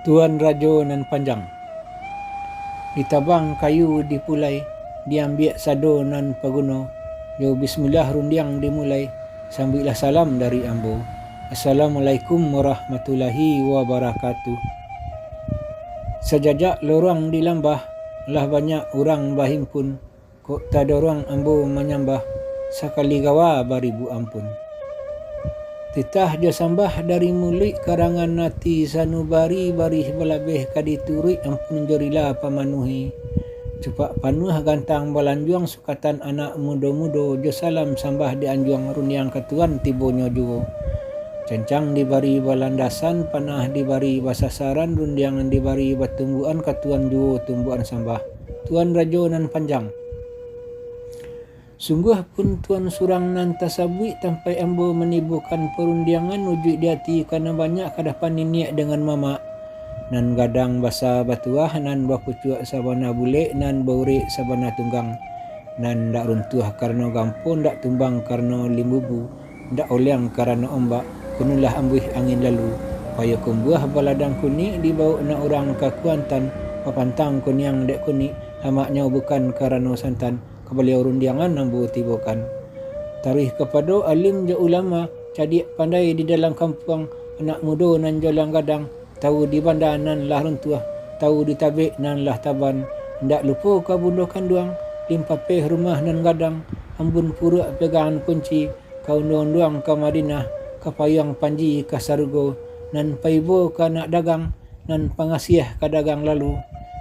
Tuan Rajo nan panjang. Ditabang kayu dipulai, diambil sado nan paguno. Jo bismillah rundiang dimulai, sambilah salam dari ambo. Assalamualaikum warahmatullahi wabarakatuh. Sejajak lorong dilambah, lah banyak orang bahimpun. Kok tak ada orang ambo menyambah, sakali gawa baribu ampun. Titah jo sambah dari mulik karangan nati sanubari barih balabeh kaditurui ampun jorila pamanuhi. Cepat panuh gantang balanjuang sukatan anak mudo-mudo jo salam sambah di anjuang runiang katuan tibonyo juo. Cancang dibari balandasan panah dibari basasaran rundiangan dibari batumbuan katuan juo tumbuan sambah. Tuan Rajo nan panjang. Sungguh pun tuan surang nan tasabui sampai ambo menibukan perundiangan wujud di hati karena banyak kadapan niniak dengan mama. Nan gadang basa batuah, nan bapucuak sabana bule, nan baure sabana tunggang. Nan dak runtuh karena gampun, dak tumbang karena limbubu, dak oliang karena ombak, kunulah ambuih angin lalu. Paya kumbuah baladang kuni dibau na orang kakuantan, papantang kuniang dek kuni, hamaknya bukan karena santan. Kebaliau rundiangan nambu tibokan. Tarikh kepada alim je ulama, cadik pandai di dalam kampung, anak muda nan jolang gadang, tahu di bandar nan lah runtuh, tahu di tabik nan lah taban. Ndak lupa kabunda kanduang, limpapeh rumah nan gadang, ambun pura pegangan kunci, kau nuang-nuang ke Madinah, kapayang panji ke Sarugo, nan paibo ke anak dagang, nan pangasiah ke dagang lalu.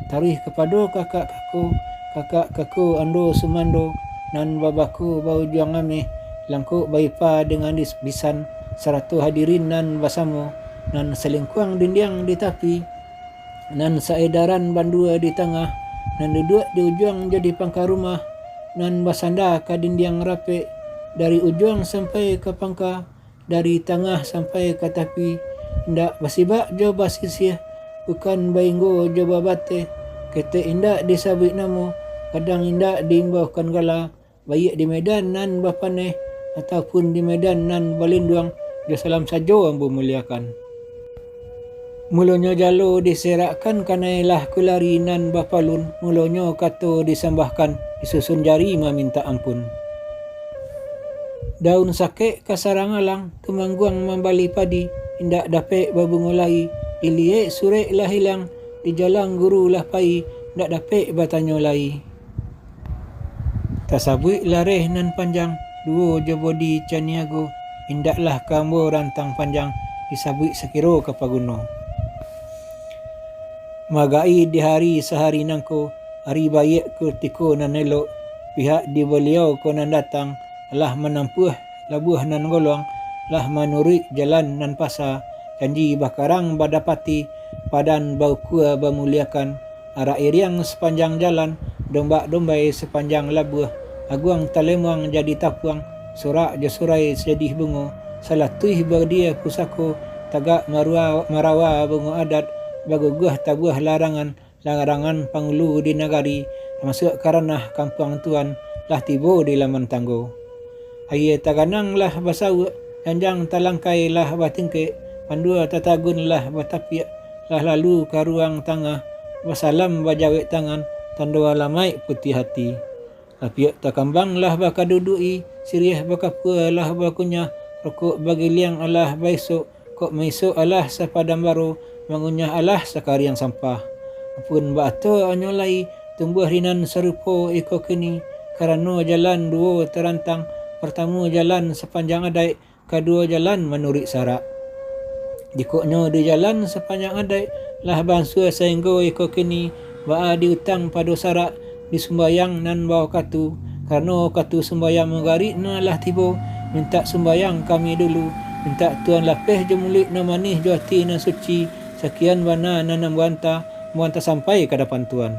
Tarikh kepada kakak-kakku ando sumando, nan babaku bau juang ameh, langkuk baipa dengan bisan, 100 hadirin nan basamo, nan selingkuang dindiang di tapi, nan saedaran bandua di tengah, nan duduk di ujung jadi pangkar rumah, nan basanda ke dindiang rape, dari ujung sampai ke pangkar, dari tengah sampai ke tapi, ndak basibak jo basisih, bukan bainggo jo babate, kete indak disabik namo, kadang indak diimbaukan gala, baik di medan nan bapaneh, ataupun di medan nan balinduang, jo salam sajo ambu muliakan. Mulonyo jalo diserakkan kanailah kulari nan bapalun, mulonyo kato disambahkan, disusun jari meminta ampun. Daun sakek kasarang alang, tumangguang membali padi, indak dapek babungulai, diliek surek lah hilang, di jalan guru lah pai, ndak dapek batanyo lai. Tasabui lareh nan panjang, duo jo bodi caniago, indaklah kambo rantang panjang, disabui sekiro kapaguno. Magai di hari sehari nangko, hari bayek ko tiko nan elok, pihak di beliau ko nan datang, lah menampuh labuh nan golong, lah manuri jalan nan pasa, janji bakarang badapati, padan bau kua bamuliakan, arah iriang sepanjang jalan, domba-dombai sepanjang labuh, aguang talemuang jadi tapuang, sorak jasurai sedih bungo, salah tuih dia pusako, tagak marawa bungo adat, baguguh tabuah larangan pangulu di nagari, masuk karanah kampung tuan, lah tibo di laman tanggo. Ayah taganang lah basau, janjang talangkai lah batingke, pandua tatagun lah batapia, lah lalu ke ruang tengah, basalam bajawek tangan, tandua lamai putih hati. Apiak takambang lah baka dudui, siriah baka pua lah bakunyah, rokok bagi liang alah baisok, kok maisok alah sapadam baru, mengunyah alah sakariang sampah. Apun ba'ato anyolai, tumbuh rinan serupo iko kini, karena jalan duo terantang, pertama jalan sepanjang adai, kedua jalan menurik sarak. Dikoknya di jalan sepanjang adai, lah bansua sehingga iko kini, ba'a diutang pada sarak, di sembayang nan bawa katu, karena katu sembayang menggari na lah tibo, minta sembayang kami dulu, minta tuan lapeh jemulik na manih jo hati na suci, sekian bana nanam muanta sampai ke depan tuan.